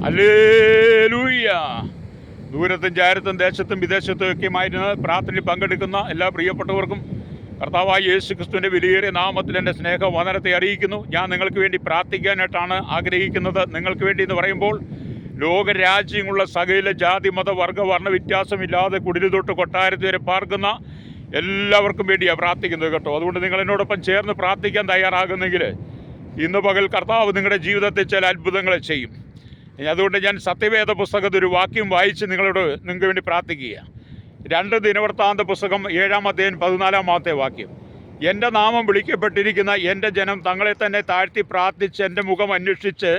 Hallelujah. ദൂരത്തും ചാരത്തും ദേശത്തും വിദേശത്തും ഒക്കെയുമായിരുന്ന് പ്രാർത്ഥനയിൽ പങ്കെടുക്കുന്ന എല്ലാ പ്രിയപ്പെട്ടവർക്കും കർത്താവായ യേശു ക്രിസ്തുവിൻ്റെ വിലയേറിയ നാമത്തിൽ എൻ്റെ സ്നേഹവന്ദനത്തെ അറിയിക്കുന്നു. ഞാൻ നിങ്ങൾക്ക് വേണ്ടി പ്രാർത്ഥിക്കാനായിട്ടാണ് ആഗ്രഹിക്കുന്നത്. നിങ്ങൾക്ക് വേണ്ടി എന്ന് പറയുമ്പോൾ ലോകരാജ്യങ്ങളുള്ള സകല ജാതി മത വർഗ വർണ്ണ വ്യത്യാസമില്ലാതെ കുടിൽ തൊട്ട് കൊട്ടാരത്തിൽ വരെ പാർക്കുന്ന എല്ലാവർക്കും വേണ്ടിയാണ് പ്രാർത്ഥിക്കുന്നത് കേട്ടോ. അതുകൊണ്ട് നിങ്ങൾ എന്നോടൊപ്പം ചേർന്ന് പ്രാർത്ഥിക്കാൻ തയ്യാറാകുന്നെങ്കിൽ ഇന്ന് പകൽ കർത്താവ് നിങ്ങളുടെ ജീവിതത്തിൽ ചില അത്ഭുതങ്ങളെ ചെയ്യും. അതുകൊണ്ട് ഞാൻ സത്യവേദ പുസ്തകത്തിൽ ഒരു വാക്യം വായിച്ച് നിങ്ങൾക്ക് വേണ്ടി പ്രാർത്ഥിക്കുക. 2 ദിനവൃത്താന്ത പുസ്തകം 7-ാം അധ്യായം 14-ാമത്തെ വാക്യം. എൻ്റെ നാമം വിളിക്കപ്പെട്ടിരിക്കുന്ന എൻ്റെ ജനം തങ്ങളെ തന്നെ താഴ്ത്തി പ്രാർത്ഥിച്ച് എൻ്റെ മുഖം അന്വേഷിച്ച്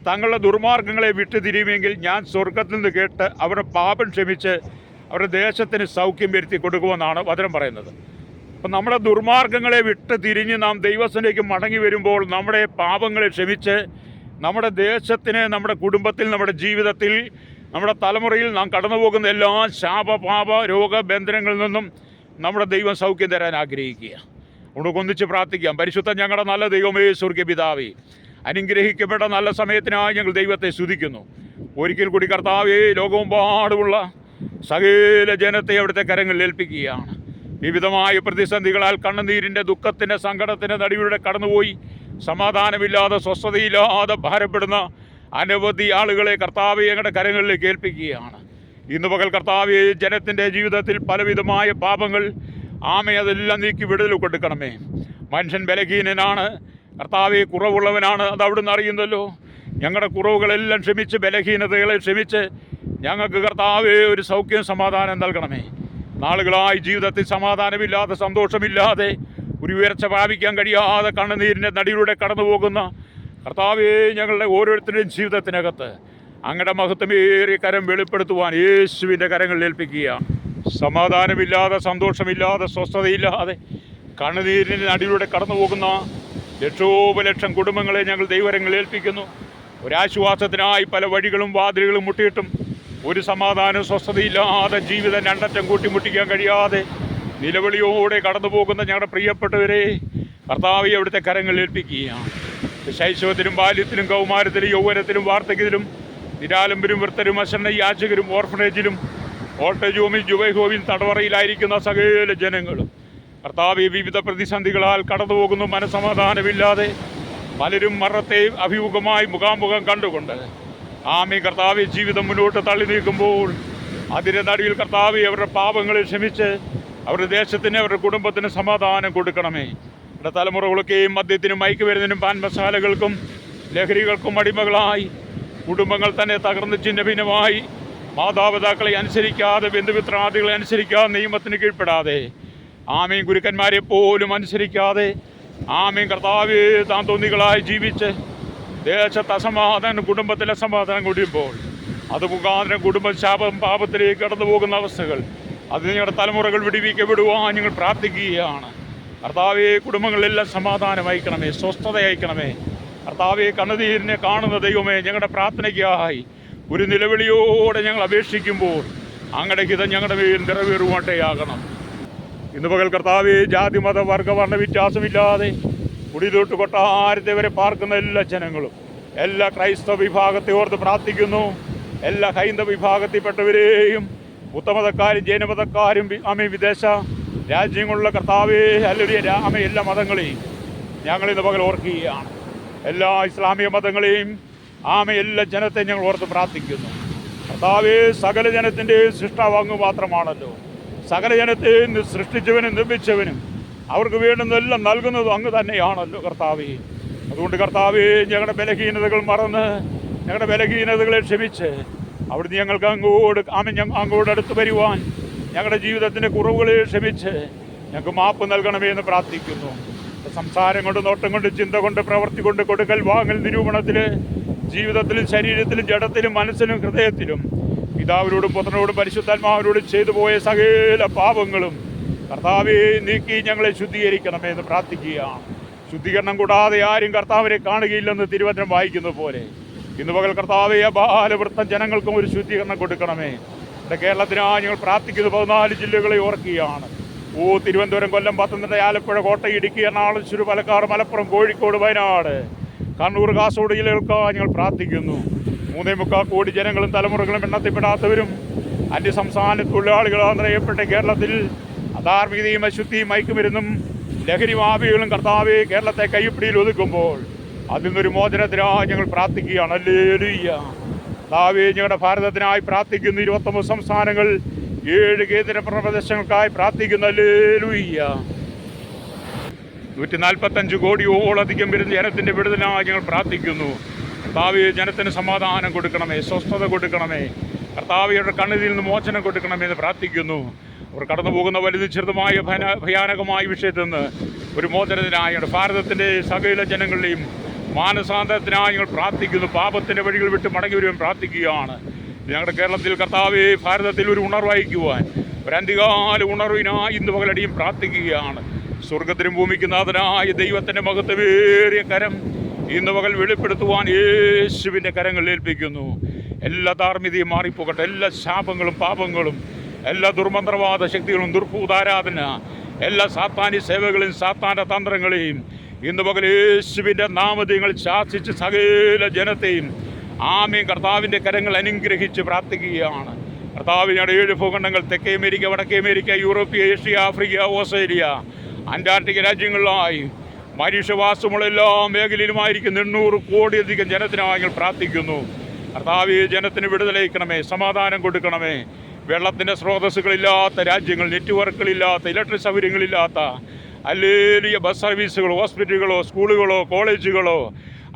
തങ്ങളുടെ ദുർമാർഗങ്ങളെ വിട്ടുതിരിയുമെങ്കിൽ ഞാൻ സ്വർഗത്തിൽ നിന്ന് കേട്ട് അവരുടെ പാപം ക്ഷമിച്ച് അവരുടെ ദേശത്തിന് സൗഖ്യം വരുത്തി കൊടുക്കുമെന്നാണ് വചനം പറയുന്നത്. അപ്പം നമ്മുടെ ദുർമാർഗങ്ങളെ വിട്ട് തിരിഞ്ഞ് നാം ദൈവത്തിലേക്ക് മടങ്ങി വരുമ്പോൾ നമ്മുടെ പാപങ്ങളെ ക്ഷമിച്ച് നമ്മുടെ ദേശത്തിന്, നമ്മുടെ കുടുംബത്തിൽ, നമ്മുടെ ജീവിതത്തിൽ, നമ്മുടെ തലമുറയിൽ നാം കടന്നു പോകുന്ന എല്ലാ ശാപ പാപ രോഗബന്ധനങ്ങളിൽ നിന്നും നമ്മുടെ ദൈവം സൗഖ്യം തരാൻ ആഗ്രഹിക്കുക. നമുക്ക് ഒന്നിച്ച് പ്രാർത്ഥിക്കാം. പരിശുദ്ധ ഞങ്ങളുടെ നല്ല ദൈവമേ, സ്വർഗ്ഗ പിതാവേ, അനുഗ്രഹിക്കപ്പെട്ട നല്ല സമയത്തിനായി ഞങ്ങൾ ദൈവത്തെ സ്തുതിക്കുന്നു. ഒരിക്കൽ കൂടി കർത്താവേ, ലോകമെമ്പാടുമുള്ള സകല ജനത്തെ അവിടുത്തെ കരങ്ങളിൽ ഏൽപ്പിക്കുകയാണ്. വിവിധമായ പ്രതിസന്ധികളാൽ കണ്ണുനീരിൻ്റെ, ദുഃഖത്തിൻ്റെ, സങ്കടത്തിൻ്റെ നടുവിലൂടെ കടന്നുപോയി സമാധാനമില്ലാതെ സ്വസ്ഥതയില്ലാതെ ഭാരപ്പെടുന്ന അനവധി ആളുകളെ കർത്താവെ ഞങ്ങളുടെ കരങ്ങളിലേക്ക് ഏൽപ്പിക്കുകയാണ്. ഇന്ന് പകൽ കർത്താവെ, ജനത്തിൻ്റെ ജീവിതത്തിൽ പലവിധമായ പാപങ്ങൾ അതെല്ലാം നീക്കി വിടുതൽ കൊടുക്കണമേ. മനുഷ്യൻ ബലഹീനനാണ് കർത്താവെ, കുറവുള്ളവനാണ്, അത് അവിടുന്ന് അറിയുന്നല്ലോ. ഞങ്ങളുടെ കുറവുകളെല്ലാം ക്ഷമിച്ച്, ബലഹീനതകളെ ക്ഷമിച്ച് ഞങ്ങൾക്ക് കർത്താവെ ഒരു സൗഖ്യം സമാധാനം നൽകണമേ. നാളുകളായി ജീവിതത്തിൽ സമാധാനമില്ലാതെ, സന്തോഷമില്ലാതെ, ഒരു ഉയർച്ച പ്രാപിക്കാൻ കഴിയാതെ കണ്ണുനീരിൻ്റെ നടിയിലൂടെ കടന്നു പോകുന്ന കർത്താവേ, ഞങ്ങളുടെ ഓരോരുത്തരുടെയും ജീവിതത്തിനകത്ത് അങ്ങയുടെ മഹത്വമേറിയ കരം വെളിപ്പെടുത്തുവാൻ യേശുവിൻ്റെ കരങ്ങളിൽ ഏൽപ്പിക്കുക. സമാധാനമില്ലാതെ, സന്തോഷമില്ലാതെ, സ്വസ്ഥതയില്ലാതെ കണ്ണുനീരിൻ്റെ നടിയിലൂടെ കടന്നു പോകുന്ന ലക്ഷോപലക്ഷം കുടുംബങ്ങളെ ഞങ്ങൾ ദൈവകരങ്ങളിൽ ഏൽപ്പിക്കുന്നു. ഒരാശ്വാസത്തിനായി പല വഴികളും വാതിലുകളും മുട്ടിയിട്ടും ഒരു സമാധാനവും സ്വസ്ഥതയില്ലാതെ ജീവിതം രണ്ടറ്റം കൂട്ടിമുട്ടിക്കാൻ കഴിയാതെ നിലവിളിയോടെ കടന്നു പോകുന്ന ഞങ്ങളുടെ പ്രിയപ്പെട്ടവരെ കർത്താവെ അവിടുത്തെ കരങ്ങളിൽ ഏൽപ്പിക്കുകയാണ്. ശൈശവത്തിലും ബാല്യത്തിലും കൗമാരത്തിലും യൗവനത്തിലും വാർദ്ധക്യത്തിലും നിരാലംബരും വൃത്തരും അശരണ യാചകരും ഓർഫനേജിലും ഓൾട്ടേജ് ഹോമിൽ ജുവൈ ഹോമിൽ തടവറയിലായിരിക്കുന്ന സകല ജനങ്ങളും കർത്താവെ വിവിധ പ്രതിസന്ധികളാൽ കടന്നു പോകുന്നു. മനസ്സമാധാനമില്ലാതെ പലരും മരണത്തെ അഭിമുഖമായി മുഖാമുഖം കണ്ടുകൊണ്ട് കർത്താവെ ജീവിതം മുന്നോട്ട് തള്ളി നീക്കുമ്പോൾ അതിൻ്റെ നടുവിൽ കർത്താവെ അവരുടെ പാപങ്ങളെ ക്ഷമിച്ച് അവരുടെ ദേശത്തിന്, അവരുടെ കുടുംബത്തിന് സമാധാനം കൊടുക്കണമേ. അവരുടെ തലമുറകളൊക്കെയും മദ്യത്തിനും മയക്കുമരുന്നിനും പാൻ മസാലകൾക്കും ലഹരികൾക്കും അടിമകളായി കുടുംബങ്ങൾ തന്നെ തകർന്ന് ഛിന്നഭിന്നമായി മാതാപിതാക്കളെ അനുസരിക്കാതെ, ബന്ധുമിത്രാദികളെ അനുസരിക്കാതെ, നിയമത്തിന് കീഴ്പ്പെടാതെ ഗുരുക്കന്മാരെ പോലും അനുസരിക്കാതെ കർത്താവേ താൻ തോന്നികളായി ജീവിച്ച് ദേശത്ത് അസമാധാനം, കുടുംബത്തിലെ സമാധാനം കൊടിയുമ്പോൾ അത് മുഖാന്തരം കുടുംബ ശാപം പാപത്തിലേക്ക് കടന്നു പോകുന്ന അവസ്ഥകൾ അത് ഞങ്ങളുടെ തലമുറകൾ വിടുവാൻ ഞങ്ങൾ പ്രാർത്ഥിക്കുകയാണ്. കർത്താവെ, കുടുംബങ്ങളിലെല്ലാം സമാധാനം അയക്കണമേ, സ്വസ്ഥത അയക്കണമേ. കർത്താവെ, കണ്ണുനീരിനെ കാണുന്ന ദൈവമേ, ഞങ്ങളുടെ പ്രാർത്ഥനയ്ക്കായി ഒരു നിലവിളിയോടെ ഞങ്ങൾ അപേക്ഷിക്കുമ്പോൾ അങ്ങയുടെ ഹിതം ഞങ്ങളുടെ മേൽ നിറവേറുവാട്ടയാകണം. ഇന്ന് പകൽ കർത്താവെ, ജാതി മത വർഗ വർണ്ണ വ്യത്യാസമില്ലാതെ കുടിലോട്ട് കൊട്ടാരത്തെ വരെ പാർക്കുന്ന എല്ലാ ജനങ്ങളും, എല്ലാ ക്രൈസ്തവ വിഭാഗത്തെ ഓർത്ത് പ്രാർത്ഥിക്കുന്നു. എല്ലാ ഹൈന്ദവ വിഭാഗത്തിൽപ്പെട്ടവരെയും, ഉത്തമതക്കാരും ജൈനമതക്കാരും വിദേശ രാജ്യങ്ങളിലുള്ള കർത്താവേ, അല്ലെങ്കിൽ എല്ലാ മതങ്ങളെയും ഞങ്ങളിന്ന് പകൽ ഓർക്കുകയാണ്. എല്ലാ ഇസ്ലാമിക മതങ്ങളെയും എല്ലാ ജനത്തെയും ഞങ്ങൾ ഓർത്ത് പ്രാർത്ഥിക്കുന്നു. കർത്താവേ, സകല ജനത്തിൻ്റെ സൃഷ്ടാവ് മാത്രമാണല്ലോ. സകല ജനത്തെ സൃഷ്ടിച്ചവനും നിർമ്മിച്ചവനും അവർക്ക് വേണ്ടുന്നതെല്ലാം നൽകുന്നതും അങ്ങ് തന്നെയാണല്ലോ കർത്താവേ. അതുകൊണ്ട് കർത്താവേ, ഞങ്ങളുടെ ബലഹീനതകൾ മറന്ന് ഞങ്ങളുടെ ബലഹീനതകളെ ക്ഷമിച്ച് അവിടുന്ന് ഞങ്ങൾക്ക് അങ്ങോട്ട് അടുത്ത് വരുവാൻ, ഞങ്ങളുടെ ജീവിതത്തിൻ്റെ കുറവുകളെ ക്ഷമിച്ച് ഞങ്ങൾക്ക് മാപ്പ് നൽകണമേ എന്ന് പ്രാർത്ഥിക്കുന്നു. സംസാരം കൊണ്ട്, നോട്ടം കൊണ്ട്, ചിന്ത കൊണ്ട്, പ്രവൃത്തി കൊണ്ട്, കൊടുക്കൽ വാങ്ങൽ, നിരൂപണത്തിൽ, ജീവിതത്തിലും ശരീരത്തിലും ജഡത്തിലും മനസ്സിലും ഹൃദയത്തിലും പിതാവിനോടും പുത്രനോടും പരിശുദ്ധാത്മാവിനോടും ചെയ്തു പോയ സകല പാപങ്ങളും കർത്താവെ നീക്കി ഞങ്ങളെ ശുദ്ധീകരിക്കണമേ എന്ന് പ്രാർത്ഥിക്കുകയാണ്. ശുദ്ധീകരണം കൂടാതെ ആരും കർത്താവിനെ കാണുകയില്ലെന്ന് തിരുവചനം വായിക്കുന്നത് പോലെ ഇന്ന് പകൽ കർത്താവെ, ബാലവൃത്തം ജനങ്ങൾക്കും ഒരു ശുദ്ധീകരണം കൊടുക്കണമേ. ഇവിടെ കേരളത്തിനായി ഞങ്ങൾ പ്രാർത്ഥിക്കുന്നത് 14 ജില്ലകളെ ഓർക്കുകയാണ്. തിരുവനന്തപുരം, കൊല്ലം, പത്തനംതിട്ട, ആലപ്പുഴ, കോട്ടയം, ഇടുക്കി, എറണാകുളം, തൃശ്ശൂർ, പാലക്കാട്, മലപ്പുറം, കോഴിക്കോട്, വയനാട്, കണ്ണൂർ, കാസർഗോഡ് ജില്ലകൾക്കായി ഞങ്ങൾ പ്രാർത്ഥിക്കുന്നു. 3.25 കോടി ജനങ്ങളും തലമുറകളും എണ്ണത്തിൽപ്പെടാത്തവരും അന്യസംസ്ഥാന തൊഴിലാളികളാൽ നിറയപ്പെട്ട കേരളത്തിൽ അധാർമികതയും അശുദ്ധിയും മയക്കുമരുന്നും ലഹരി മാഫിയകളും കർത്താവെ കേരളത്തെ കൈപ്പിടിയിൽ ഒതുക്കുമ്പോൾ അതിൽ നിന്നൊരു മോചനത്തിനായി ഞങ്ങൾ പ്രാർത്ഥിക്കുകയാണ്. ഹല്ലേലൂയ. കർത്താവെ, ഞങ്ങളുടെ ഭാരതത്തിനായി പ്രാർത്ഥിക്കുന്നു. 29 സംസ്ഥാനങ്ങൾ, 7 കേന്ദ്ര പ്രദേശങ്ങൾക്കായി പ്രാർത്ഥിക്കുന്നു. ഹല്ലേലൂയ. 145 കോടിയോളധികം വരുന്ന ജനത്തിൻ്റെ വിടുതലായി ഞങ്ങൾ പ്രാർത്ഥിക്കുന്നു. കർത്താവെ, ജനത്തിന് സമാധാനം കൊടുക്കണമേ, സ്വസ്ഥത കൊടുക്കണമേ. കർത്താവയുടെ കണ്ണുതിൽ നിന്ന് മോചനം കൊടുക്കണമെന്ന് പ്രാർത്ഥിക്കുന്നു. അവർ കടന്നു പോകുന്ന വലുതും ചെറുതുമായ ഭയാനകമായ വിഷയത്തിൽ നിന്ന് ഒരു മോചനത്തിനായി ഭാരതത്തിൻ്റെ സകല ജനങ്ങളുടെയും മാനസാന്തരത്തിനായി ഞങ്ങൾ പ്രാർത്ഥിക്കുന്നു. പാപത്തിൻ്റെ വഴികൾ വിട്ട് മടങ്ങി വരുവാൻ പ്രാർത്ഥിക്കുകയാണ്. ഞങ്ങളുടെ കേരളത്തിൽ കർത്താവെ, ഭാരതത്തിൽ ഒരു ഉണർവഹിക്കുവാൻ, ഒരു അന്തികാല ഉണർവിനായി ഇന്ന് പകലടിയും പ്രാർത്ഥിക്കുകയാണ്. സ്വർഗത്തിനും ഭൂമിക്കും നാഥനായ ദൈവത്തിൻ്റെ മഹത്വമേറിയ കരം ഇന്ന് പകൽ വെളിപ്പെടുത്തുവാൻ യേശുവിൻ്റെ കരങ്ങളിൽ ഏൽപ്പിക്കുന്നു. എല്ലാ ധാർമ്മികതയും മാറിപ്പോകട്ടെ. എല്ലാ ശാപങ്ങളും പാപങ്ങളും, എല്ലാ ദുർമന്ത്രവാദ ശക്തികളും, ദുർഭൂതാരാധന, എല്ലാ സാത്താനി സേവകളെയും സാത്താൻ്റെ തന്ത്രങ്ങളെയും ഇന്ന് പകൽ യേശുവിൻ്റെ നാമത്തിൽ ശാസിച്ച് സകല ജനത്തെയും ആമേൻ കർത്താവിൻ്റെ കരങ്ങൾ അനുഗ്രഹിച്ച് പ്രാർത്ഥിക്കുകയാണ്. കർത്താവിനോട് 7 ഭൂഖണ്ഡങ്ങൾ, തെക്കേ അമേരിക്ക, വടക്കേ America, Europe, Asia, Africa, Australia, Antarctica രാജ്യങ്ങളിലായി മനുഷ്യവാസമുള്ള എല്ലാ മേഖലയിലുമായിരിക്കും 800 കോടിയധികം ജനത്തിനായി ഞങ്ങൾ പ്രാർത്ഥിക്കുന്നു. കർത്താവെ, ജനത്തിന് വിടുതലയിക്കണമേ, സമാധാനം കൊടുക്കണമേ. വെള്ളത്തിൻ്റെ സ്രോതസ്സുകളില്ലാത്ത രാജ്യങ്ങൾ, നെറ്റ്വർക്കുകളില്ലാത്ത, ഇലക്ട്രിക് സൗകര്യങ്ങളില്ലാത്ത, ഹല്ലേലൂയ, ബസ് സർവീസുകളോ, ഹോസ്പിറ്റലുകളോ, സ്കൂളുകളോ, കോളേജുകളോ,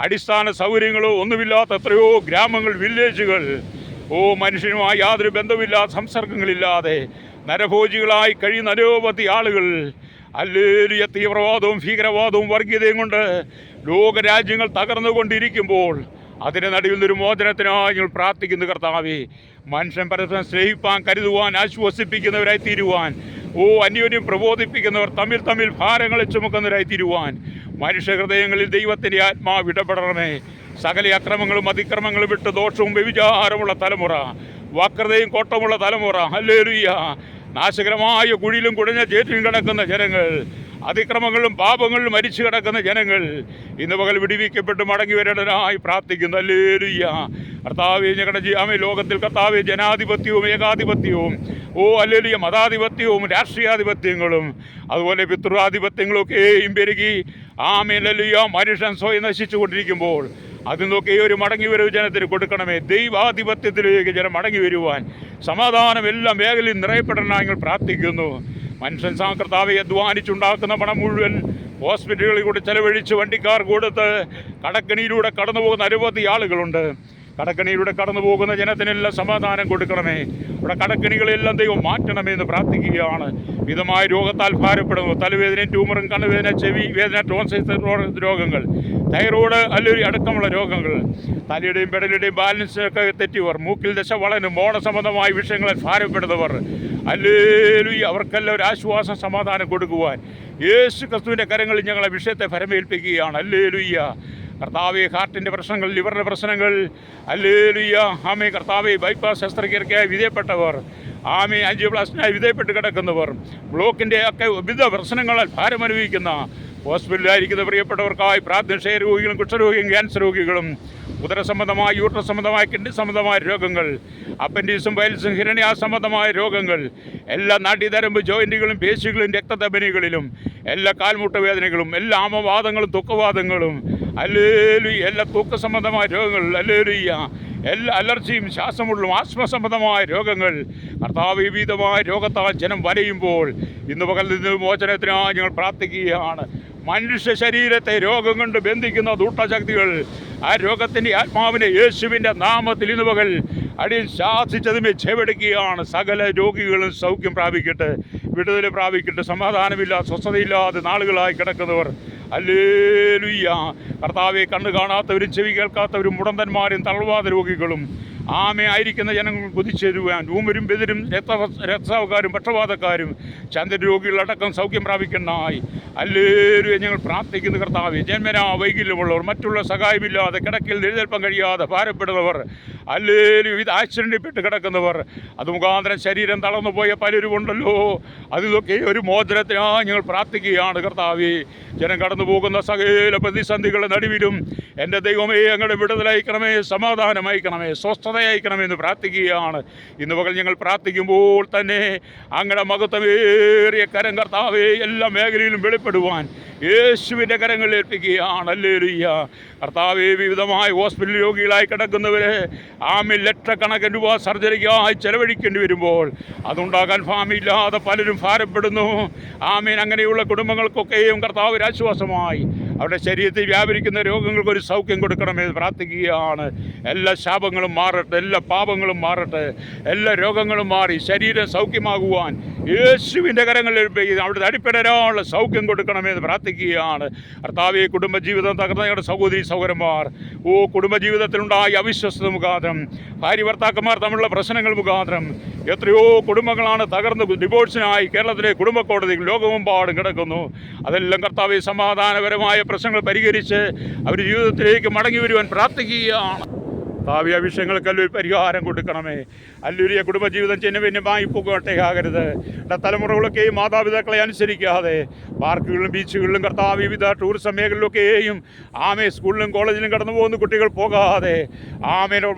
അടിസ്ഥാന സൗകര്യങ്ങളോ ഒന്നുമില്ലാത്ത എത്രയോ ഗ്രാമങ്ങൾ, വില്ലേജുകൾ, മനുഷ്യനുമായി യാതൊരു ബന്ധമില്ലാത്ത, സംസർഗങ്ങളില്ലാതെ നരഭോജികളായി കഴിയുന്ന അനവധി ആളുകൾ, ഹല്ലേലൂയ, തീവ്രവാദവും ഭീകരവാദവും വർഗീയതയും കൊണ്ട് ലോകരാജ്യങ്ങൾ തകർന്നുകൊണ്ടിരിക്കുമ്പോൾ അതിൻ്റെ നടുവിൽ നിന്നൊരു മോചനത്തിനായി ഞങ്ങൾ പ്രാർത്ഥിക്കുന്നു. കർത്താവേ, മനുഷ്യൻ പരസ്പരം സ്നേഹിപ്പാൻ, കരുതുവാൻ, ആശ്വസിപ്പിക്കുന്നവരായി തീരുവാൻ, അന്യോന്യം പ്രബോധിപ്പിക്കുന്നവർ, തമ്മിൽ ഭാരങ്ങളെ ചുമക്കുന്നവരായി തീരുവാൻ മനുഷ്യഹൃദയങ്ങളിൽ ദൈവത്തിൻ്റെ ആത്മാവ് ഇടപെടണമേ. സകല അക്രമങ്ങളും അതിക്രമങ്ങളും വിട്ട് ദോഷവും വ്യഭിചാരമുള്ള തലമുറ, വക്രതയും കോട്ടമുള്ള തലമുറ, ഹല്ലേലൂയ, നാശകരമായ കുഴിയിലും കുടഞ്ഞ ചേറ്റിലും കിടക്കുന്ന ജനങ്ങൾ, അതിക്രമങ്ങളിലും പാപങ്ങളിലും മരിച്ചു കിടക്കുന്ന ജനങ്ങൾ ഇന്ന് പകൽ വിടുവിക്കപ്പെട്ട് മടങ്ങി വരേണ്ടതിനായി പ്രാർത്ഥിക്കുന്നു. ഹല്ലേലൂയ. കർത്താവേ, ഞങ്ങളുടെ ലോകത്തിൽ കർത്താവേ, ജനാധിപത്യവും ഏകാധിപത്യവും, ഹല്ലേലൂയ, മതാധിപത്യവും രാഷ്ട്രീയാധിപത്യങ്ങളും അതുപോലെ പിതൃാധിപത്യങ്ങളും ഒക്കെയും പെരുകി ഹല്ലേലൂയ, മനുഷ്യൻ സ്വയം നശിച്ചു കൊണ്ടിരിക്കുമ്പോൾ അതിൽ നിന്നൊക്കെ ഒരു മടങ്ങി വരവ് ജനത്തിന് കൊടുക്കണമേ. ദൈവാധിപത്യത്തിലേക്ക് ജനം മടങ്ങി വരുവാൻ, സമാധാനം എല്ലാ മേഖലയിൽ നിറയപ്പെടണമെന്ന് ഞങ്ങൾ പ്രാർത്ഥിക്കുന്നു. മനുഷ്യൻ കർത്താവെ അധ്വാനിച്ചുണ്ടാക്കുന്ന പണം മുഴുവൻ ഹോസ്പിറ്റലുകളിൽ കൂടെ ചെലവഴിച്ച് വണ്ടിക്കാർ കൊടുത്ത് കടക്കണിയിലൂടെ കടന്നു പോകുന്ന അനവധി ആളുകളുണ്ട്. കടക്കണിയിലൂടെ കടന്നു പോകുന്ന ജനത്തിനെല്ലാം സമാധാനം കൊടുക്കണമേ. ഇവിടെ കടക്കണികളെല്ലാം ദൈവം മാറ്റണമേ എന്ന് പ്രാർത്ഥിക്കുകയാണ്. വിധമായ രോഗത്താൽ ഭാരപ്പെടുന്നു. തലവേദനയും ട്യൂമറും, കണ്ണുവേദന, ചെവി വേദന, ടോൺസിലൈറ്റിസ് രോഗങ്ങൾ, തൈറോയ്ഡ്, അല്ലെങ്കിൽ അടക്കമുള്ള രോഗങ്ങൾ, തലയുടെയും പെടലുടെയും ബാലൻസൊക്കെ തെറ്റിയവർ, മൂക്കിൽ ദശ വളനും മോണ സംബന്ധമായ വിഷയങ്ങളെ ഭാരപ്പെടുന്നവർ, ഹല്ലേലൂയ, അവർക്കെല്ലാം ഒരു ആശ്വാസം, സമാധാനം കൊടുക്കുവാൻ യേശു ക്രിസ്തുവിൻ്റെ കരങ്ങളിൽ ഞങ്ങളെ വിഷയത്തെ ഫലമേൽപ്പിക്കുകയാണ്. ഹല്ലേലൂയ. കർത്താവെ, ഹാർട്ടിൻ്റെ പ്രശ്നങ്ങൾ, ലിവറിൻ്റെ പ്രശ്നങ്ങൾ, ഹല്ലേലൂയ, ആമേ കർത്താവെ, ബൈപ്പാസ് ശസ്ത്രക്രിയയ്ക്കായി വിധേയപ്പെട്ടവർ, ആമേ ആൻജിയോപ്ലാസ്റ്റിനായി വിധേയപ്പെട്ട് കിടക്കുന്നവർ, ബ്ലോക്കിൻ്റെ ഒക്കെ വിവിധ പ്രശ്നങ്ങളാൽ ഭാരമനുഭവിക്കുന്ന ഹോസ്പിറ്റലിലായിരിക്കുന്ന പ്രിയപ്പെട്ടവർക്കായി പ്രാർത്ഥന. ക്ഷയരോഗികളും, കുഷ്ഠരോഗികളും, ക്യാൻസർ രോഗികളും, ഉദര സംബന്ധമായ, യൂട്രസ് സംബന്ധമായ, കിഡ്നി സംബന്ധമായ രോഗങ്ങൾ, അപ്പൻഡിക്സും പൈൽസും ഹിരണ്യ സംബന്ധമായ രോഗങ്ങൾ, എല്ലാ നാഡീനരമ്പ് ജോയിൻറ്റുകളും പേശികളും രക്തധമനികളിലും, എല്ലാ കാൽമുട്ട വേദനകളും, എല്ലാ ആമവാദങ്ങളും ദുഃഖവാദങ്ങളും, ഹല്ലേലൂയ, എല്ലാ തൂക്ക സംബന്ധമായ രോഗങ്ങൾ, ഹല്ലേലൂയ, എല്ലാ അലർജിയും ശ്വാസമുള്ളും ആസ്മ സംബന്ധമായ രോഗങ്ങൾ, കർത്താവ് വിവിധമായ രോഗത്താൽ ജനം വലയുമ്പോൾ ഇന്ന് പകൽ നിന്ന് മോചനത്തിനായി ഞങ്ങൾ പ്രാർത്ഥിക്കുകയാണ്. മനുഷ്യ ശരീരത്തെ രോഗം കൊണ്ട് ബന്ധിക്കുന്ന ദുഷ്ടശക്തികൾ, ആ രോഗത്തിൻ്റെ ആത്മാവിനെ യേശുവിൻ്റെ നാമത്തിൽ ഇന്ന് പകൽ അടിയിൽ ശാസിച്ചതുമേ ചെവെടുക്കുകയാണ്. സകല രോഗികളും സൗഖ്യം പ്രാപിക്കട്ടെ, വിടുതൽ പ്രാപിക്കട്ടെ. സമാധാനമില്ലാതെ, സ്വസ്ഥതയില്ലാതെ നാളുകളായി കിടക്കുന്നവർ, ഹല്ലേലൂയ, കർത്താവെ, കണ്ണ് കാണാത്തവരും ചെവി കേൾക്കാത്തവരും, മുടന്തന്മാരും തളർവാദ രോഗികളും, ആമേ ആയിരിക്കുന്ന ജനങ്ങൾ കുതിച്ചേരുവാൻ, ഊമരും ബെതിരും രക്തസ്രാവക്കാരും പക്ഷപാതക്കാരും ചന്ദ്രരോഗികളടക്കം സൗഖ്യം പ്രാപിക്കുന്നതായി ഹല്ലേലൂയ ഞങ്ങൾ പ്രാർത്ഥിക്കുന്നു. കർത്താവെ, ജന്മനാ വൈകല്യമുള്ളവർ, മറ്റുള്ള സഹായമില്ലാതെ കിടക്കിൽ എഴുന്നേൽപ്പാൻ കഴിയാതെ ഭാരപ്പെടുന്നവർ, അല്ലെങ്കിൽ ഇത് ആക്സിഡൻറ്റിൽപ്പെട്ട് കിടക്കുന്നവർ, അത് മുഖാന്തരം ശരീരം തളർന്നു പോയ പലരും ഉണ്ടല്ലോ, അതിലൊക്കെ ഒരു മോചനത്തിനായി ഞങ്ങൾ പ്രാർത്ഥിക്കുകയാണ് കർത്താവേ. ജനം കടന്നു പോകുന്ന സകല പ്രതിസന്ധികളുടെ നടുവിലും എൻ്റെ ദൈവമേ അങ്ങയുടെ വിടുതലയക്കണമേ, സമാധാനം അയക്കണമേ, സ്വസ്ഥത അയക്കണമേ എന്ന് പ്രാർത്ഥിക്കുകയാണ്. ഇന്ന് പകൽ ഞങ്ങൾ പ്രാർത്ഥിക്കുമ്പോൾ തന്നെ അങ്ങയുടെ മഹത്വമേറിയ കരം കർത്താവേ എല്ലാ മേഖലയിലും വെളിപ്പെടുവാൻ യേശുവിൻ്റെ കരങ്ങളിൽ ഏൽപ്പിക്കുകയാണ്. ഹല്ലേലൂയ. കർത്താവേ, വിവിധമായ ഹോസ്പിറ്റൽ രോഗികളായി കിടക്കുന്നവരെ ലക്ഷക്കണക്കിന് രൂപ സർജറിക്കായി ചെലവഴിക്കേണ്ടി വരുമ്പോൾ അതുണ്ടാകാൻ ഫാമില്ലാതെ പലരും ഭാരപ്പെടുന്നു. അങ്ങനെയുള്ള കുടുംബങ്ങൾക്കൊക്കെയും കർത്താവ് ഒരു ആശ്വാസമായി അവരുടെ ശരീരത്തിൽ വ്യാപരിക്കുന്ന രോഗങ്ങൾക്കൊരു സൗഖ്യം കൊടുക്കണമെന്ന് പ്രാർത്ഥിക്കുകയാണ്. എല്ലാ ശാപങ്ങളും മാറട്ടെ, എല്ലാ പാപങ്ങളും മാറട്ടെ, എല്ലാ രോഗങ്ങളും മാറി ശരീരം സൗഖ്യമാകുവാൻ യേശുവിൻ്റെ കരങ്ങളിൽ ഏൽപ്പിക്കുക. അവിടുത്തെ അടിപ്പിടരാനുള്ള സൗഖ്യം കൊടുക്കണമെന്ന് പ്രാർത്ഥിക്കുകയാണ്. കർത്താവേ, കുടുംബജീവിതം തകർന്ന ഞങ്ങളുടെ സഹോദരി സഹോദരന്മാർ, കുടുംബജീവിതത്തിലുണ്ടായ അവിശ്വസ്തത മുഖാന്തരം, ഭാര്യ ഭർത്താക്കന്മാർ തമ്മിലുള്ള പ്രശ്നങ്ങൾ മുഖാന്തരം എത്രയോ കുടുംബങ്ങളാണ് തകർന്ന് ഡിവോഴ്സിനായി കേരളത്തിലെ കുടുംബ കോടതികൾ ലോകമെമ്പാടും കിടക്കുന്നു. അതെല്ലാം കർത്താവേ സമാധാനപരമായ പ്രശ്നങ്ങൾ പരിഹരിച്ച് അവർ ജീവിതത്തിലേക്ക് മടങ്ങി വരുവാൻ പ്രാർത്ഥിക്കുകയാണ്. ഭാവിയ വിഷയങ്ങൾക്കെല്ലാം ഒരു പരിഹാരം കൊടുക്കണമേ. അല്ലൊരിയ കുടുംബജീവിതം ചിഹ്നഭിന്നമായി പോകട്ടെ ആകരുത്. തലമുറകളൊക്കെയും മാതാപിതാക്കളെ അനുസരിക്കാതെ പാർക്കുകളിലും ബീച്ചുകളിലും കർത്താവ് വിവിധ ടൂറിസം മേഖലയിലൊക്കെയും സ്കൂളിലും കോളേജിലും കടന്നു പോകുന്ന കുട്ടികൾ പോകാതെ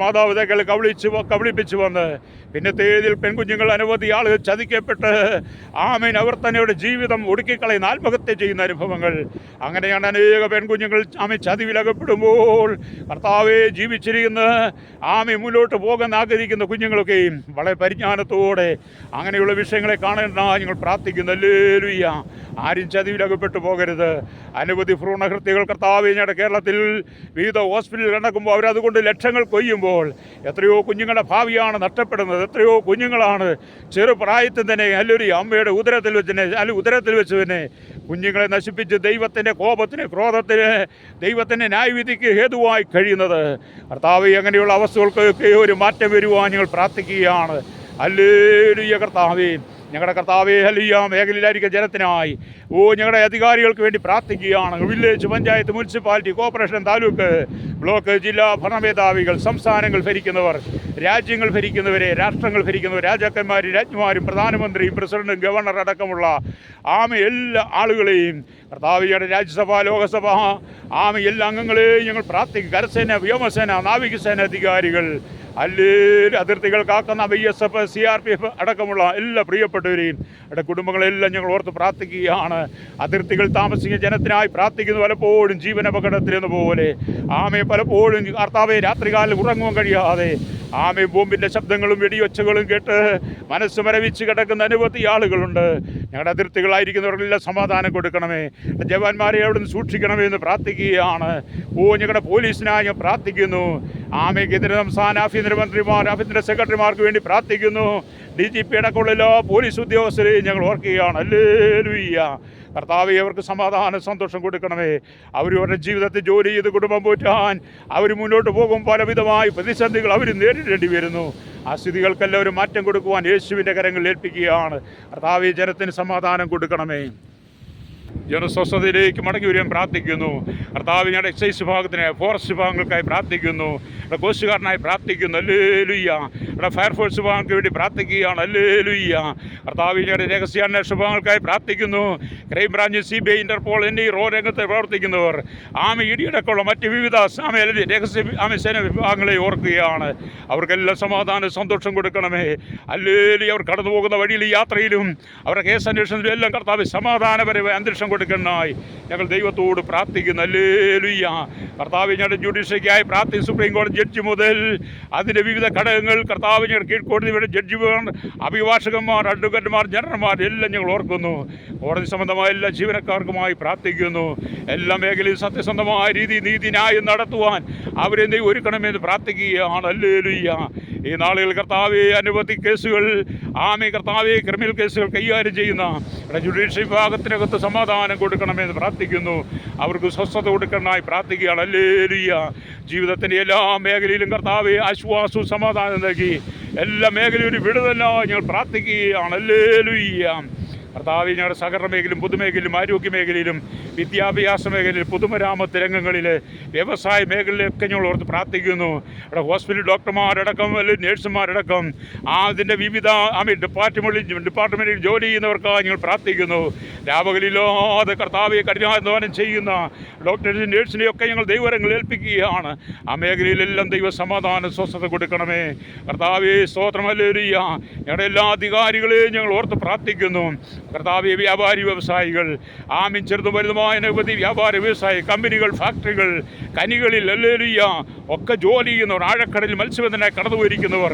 മാതാപിതാക്കളെ കബളിപ്പിച്ച് വന്ന് പിന്നത്തേതിൽ പെൺകുഞ്ഞുങ്ങൾ അനവധി ആളുകൾ ചതിക്കപ്പെട്ട് അവർ തന്നെയുടെ ജീവിതം ഒടുക്കിക്കളയുന്ന ആത്മഹത്യ ചെയ്യുന്ന അനുഭവങ്ങൾ. അങ്ങനെയാണ് അനേക പെൺകുഞ്ഞുങ്ങൾ ചതിവിലകപ്പെടുമ്പോൾ കർത്താവെ ജീവിച്ചിരിക്കുന്ന മുന്നോട്ട് പോകാൻ ആഗ്രഹിക്കുന്ന കുഞ്ഞുങ്ങളൊക്കെയും വളരെ പരിജ്ഞാനത്തോടെ അങ്ങനെയുള്ള വിഷയങ്ങളെ കാണേണ്ട ഞങ്ങൾ പ്രാർത്ഥിക്കുന്നു. ഹല്ലേലൂയ. ആരും ചതിവിലകപ്പെട്ടു പോകരുത്. അനവധി ഭ്രൂണഹത്യകൾ കർത്താവെ ഞങ്ങളുടെ കേരളത്തിൽ വിവിധ ഹോസ്പിറ്റലിൽ നടക്കുമ്പോൾ അവരതുകൊണ്ട് ലക്ഷങ്ങൾ കൊയ്യുമ്പോൾ എത്രയോ കുഞ്ഞുങ്ങളുടെ ഭാവിയാണ് നഷ്ടപ്പെടുന്നത്. എത്രയോ കുഞ്ഞുങ്ങളാണ് ചെറുപ്രായത്തിൽ തന്നെ അമ്മയുടെ ഉദരത്തിൽ വെച്ച് തന്നെ കുഞ്ഞുങ്ങളെ നശിപ്പിച്ച് ദൈവത്തിൻ്റെ കോപത്തിന്, ക്രോധത്തിന്, ദൈവത്തിൻ്റെ ന്യായവിധിക്ക് ഹേതുവായി കഴിയുന്നത്. കർത്താവേ, അങ്ങനെയുള്ള അവസ്ഥകൾക്കൊക്കെ ഒരു മാറ്റം വരുവാൻ ഞങ്ങൾ പ്രാർത്ഥിക്കുകയാണ്. ഹല്ലേലൂയ. കർത്താവേ, ഞങ്ങളുടെ കർത്താവേ, ഹല്ലേലൂയ, മേഖലയിലായിരിക്കും ജനത്തിനായി ഞങ്ങളുടെ അധികാരികൾക്ക് വേണ്ടി പ്രാർത്ഥിക്കുകയാണ്. Village, panchayat, municipality, corporation, taluk, block, ജില്ലാ ഭരണമേധാവികൾ, സംസ്ഥാനങ്ങൾ ഭരിക്കുന്നവർ, രാജ്യങ്ങൾ ഭരിക്കുന്നവരെ, രാഷ്ട്രങ്ങൾ ഭരിക്കുന്നവർ, രാജാക്കന്മാരും രാജ്ഞിമാരും പ്രധാനമന്ത്രിയും പ്രസിഡന്റും ഗവർണർ അടക്കമുള്ള എല്ലാ ആളുകളെയും കർത്താവിയുടെ രാജ്യസഭ, ലോകസഭ എല്ലാ അംഗങ്ങളെയും ഞങ്ങൾ പ്രാർത്ഥിക്കും. കരസേന, വ്യോമസേന, നാവികസേന അധികാരികൾ, അതിർത്തികൾ കാക്കുന്ന BSF, CRPF അടക്കമുള്ള എല്ലാ പ്രിയപ്പെട്ടവരെയും അവരുടെ കുടുംബങ്ങളെല്ലാം ഞങ്ങൾ ഓർത്ത് പ്രാർത്ഥിക്കുകയാണ്. അതിർത്തികൾ താമസിക്കുന്ന ജനത്തിനായി പ്രാർത്ഥിക്കുന്നു. പലപ്പോഴും ജീവനപകടത്തിലെന്ന പോലെ പലപ്പോഴും കർത്താവെ രാത്രികാലം ഉറങ്ങുവാൻ കഴിയാതെ ബോംബിൻ്റെ ശബ്ദങ്ങളും വെടിയൊച്ചകളും കേട്ട് മനസ്സ് മരവിച്ച് കിടക്കുന്ന അനവധി ആളുകളുണ്ട്. ഞങ്ങളുടെ അതിർത്തികളായിരിക്കുന്നവരെല്ലാം സമാധാനം കൊടുക്കണമേ. ജവാന്മാരെ അവിടുന്ന് സൂക്ഷിക്കണമേ എന്ന് പ്രാർത്ഥിക്കുകയാണ്. ഞങ്ങളുടെ പോലീസിനായി ഞാൻ പ്രാർത്ഥിക്കുന്നു. കേന്ദ്ര സംസ്ഥാന ആഭ്യന്തരമന്ത്രിമാർ, ആഭ്യന്തര സെക്രട്ടറിമാർക്ക് വേണ്ടി പ്രാർത്ഥിക്കുന്നു. DGP അടക്കമുള്ള എല്ലാ പോലീസ് ഉദ്യോഗസ്ഥരെയും ഞങ്ങൾ ഓർക്കുകയാണ്. ഹല്ലേലൂയ. കർത്താവേ, അവർക്ക് സമാധാനം, സന്തോഷം കൊടുക്കണമേ. അവരുടെ ജീവിതത്തിൽ ജോലി ചെയ്ത് കുടുംബം പോറ്റാൻ അവർ മുന്നോട്ട് പോകും പലവിധമായ പ്രതിസന്ധികൾ അവർ നേരിടേണ്ടി വരുന്നു. ആ സ്ഥിതികൾക്കെല്ലാം ഒരു മാറ്റം കൊടുക്കുവാൻ യേശുവിൻ്റെ കരങ്ങളിൽ ഏൽപ്പിക്കുകയാണ്. കർത്താവേ, ജനത്തിന് സമാധാനം കൊടുക്കണമേ. ജനസ്വസ്ഥതയിലേക്ക് മടങ്ങി വരാൻ പ്രാർത്ഥിക്കുന്നു. കർത്താവ് ഞങ്ങളുടെ എക്സൈസ് വിഭാഗത്തിന്, ഫോറസ്റ്റ് വിഭാഗങ്ങൾക്കായി പ്രാർത്ഥിക്കുന്നു. കോസ്റ്റ് ഗാർഡിനായി പ്രാർത്ഥിക്കുന്നു. ഹല്ലേലൂയ. ഫയർഫോഴ്സ് വിഭാഗങ്ങൾക്ക് വേണ്ടി പ്രാർത്ഥിക്കുകയാണ്. ഹല്ലേലൂയ. കർത്താവ് ഞങ്ങളുടെ രഹസ്യാന്വേഷണ വിഭാഗങ്ങൾക്കായി പ്രാർത്ഥിക്കുന്നു. ക്രൈംബ്രാഞ്ച്, CBI, ഇന്റർപോൾ എന്നീ രംഗത്ത് പ്രവർത്തിക്കുന്നവർ ഇടിയടക്കമുള്ള മറ്റ് വിവിധ രഹസ്യ സേന വിഭാഗങ്ങളെ ഓർക്കുകയാണ്. അവർക്കെല്ലാം സമാധാനം, സന്തോഷം കൊടുക്കണമേ. ഹല്ലേലൂയ. അവർ കടന്നു പോകുന്ന വഴിയിലും യാത്രയിലും അവരുടെ കേസ് അന്വേഷണത്തിലും എല്ലാം കർത്താവ് സമാധാനപരമായ അന്തരീക്ഷം കൊടുക്കാനായി ഞങ്ങൾ ദൈവത്തോട് പ്രാർത്ഥിക്കുന്നു. ഹല്ലേലൂയ. കർത്താവ് ഞങ്ങളുടെ ജുഡീഷ്യറിക്കായി പ്രാർത്ഥിക്കും. സുപ്രീം കോടതി ജഡ്ജി മുതൽ അതിൻ്റെ വിവിധ ഘടകങ്ങൾ, കർത്താവ് ഞങ്ങളുടെ കീഴ്ക്കോടതിയുടെ ജഡ്ജിമാർ, അഭിഭാഷകന്മാർ, അഡ്വക്കേറ്റുമാർ, ജനറൽമാർ എല്ലാം ഞങ്ങൾ ഓർക്കുന്നു. കോടതി സംബന്ധമായ എല്ലാ ജീവനക്കാർക്കുമായി പ്രാർത്ഥിക്കുന്നു. എല്ലാ മേഖലയും സത്യസന്ധമായ നീതി ന്യായം നടത്തുവാൻ അവരെ ഒരുക്കണമെന്ന് പ്രാർത്ഥിക്കുകയാണ്. ഹല്ലേലൂയ. ഈ നാളുകൾ കർത്താവെ അനവധി കേസുകൾ കർത്താവെ ക്രിമിനൽ കേസുകൾ കൈകാര്യം ചെയ്യുന്ന ജുഡീഷ്യൽ വിഭാഗത്തിനകത്ത് സമാധാനം കൊടുക്കണമെന്ന് പ്രാർത്ഥിക്കുന്നു. അവർക്ക് സ്വസ്ഥത കൊടുക്കണമെന്നായി പ്രാർത്ഥിക്കുകയാണ്. ഹല്ലേലൂയ. ജീവിതത്തിൻ്റെ എല്ലാ മേഖലയിലും കർത്താവെ ആശ്വാസവും സമാധാനം നൽകി എല്ലാ മേഖലയിലും വിടുതലായി ഞങ്ങൾ പ്രാർത്ഥിക്കുകയാണ്. ഹല്ലേലൂയ. കർത്താവ് ഞങ്ങളുടെ സഹകരണ മേഖലയിലും പൊതുമേഖലയിലും ആരോഗ്യ മേഖലയിലും വിദ്യാഭ്യാസ മേഖലയിൽ പൊതുമരാമത്ത് രംഗങ്ങളിൽ വ്യവസായ മേഖലയിലൊക്കെ ഞങ്ങൾ ഓർത്ത് പ്രാർത്ഥിക്കുന്നു. ഇവിടെ ഹോസ്പിറ്റൽ ഡോക്ടർമാരടക്കം അല്ലെങ്കിൽ നേഴ്സുമാരടക്കം അതിൻ്റെ വിവിധ ഡിപ്പാർട്ട്മെൻറ്റിൽ ജോലി ചെയ്യുന്നവർക്കായി ഞങ്ങൾ പ്രാർത്ഥിക്കുന്നു. രാപകലില്ലാതെ കർത്താവെ കഠിനാധ്വാനം ചെയ്യുന്ന ഡോക്ടേഴ്സിനും നേഴ്സിനെയൊക്കെ ഞങ്ങൾ ദൈവകരങ്ങളിൽ ഏൽപ്പിക്കുകയാണ്. ആ മേഖലയിലെല്ലാം ദൈവ സമാധാനം സ്വസ്ഥത കൊടുക്കണമേ. കർത്താവെ സ്തോത്രം, ഹല്ലേലൂയ. ഞങ്ങളുടെ എല്ലാ അധികാരികളെയും ഞങ്ങൾ ഓർത്ത് പ്രാർത്ഥിക്കുന്നു. കർത്താവെ വ്യാപാരി വ്യവസായികൾ, ആമീൻ, ചെറുതും വലുതുമായ അനവധി വ്യാപാര വ്യവസായ കമ്പനികൾ, ഫാക്ടറികൾ, കനികളിൽ, ഹല്ലേലൂയ, ഒക്കെ ജോലി ചെയ്യുന്നവർ, ആഴക്കടലിൽ മത്സ്യബന്ധനായി കടന്നു പോയിരിക്കുന്നവർ,